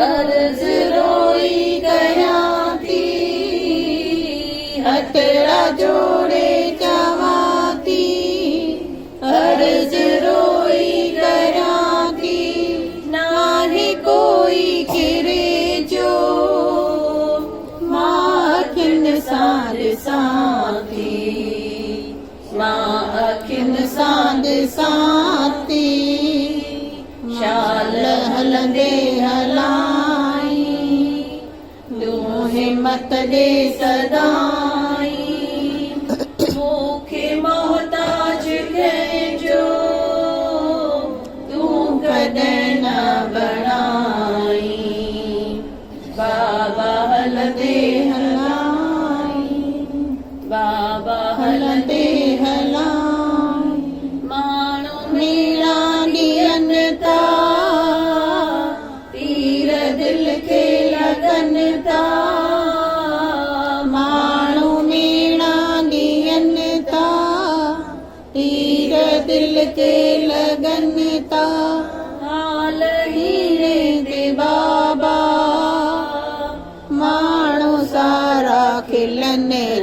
अर्ज रोई कयां थी, हथड़ा जोड़े चवां थी। अर्ज रोई कयां थी, नाहे कोई किरे जो, मां अखियुनि सां ॾिसां थी, मां अखियुनि सां ॾिसां थी। शाल हलंदे हलाई, तूं हिम्मत ॾे सदाई। मूंखे मोहताज कंहिंजो तूं कॾहिं न बणाई। बाबा हलंदे हलाई, बाबा हलंदे हलाई। माण्हू मीणा ॾियनि था, तीर दिल खे लॻनि था। माण्हू मीणा ॾियनि था, तीर दिल खे लॻनि था। हाल हीरे दे बाबा, माण्हू सारा खिलनि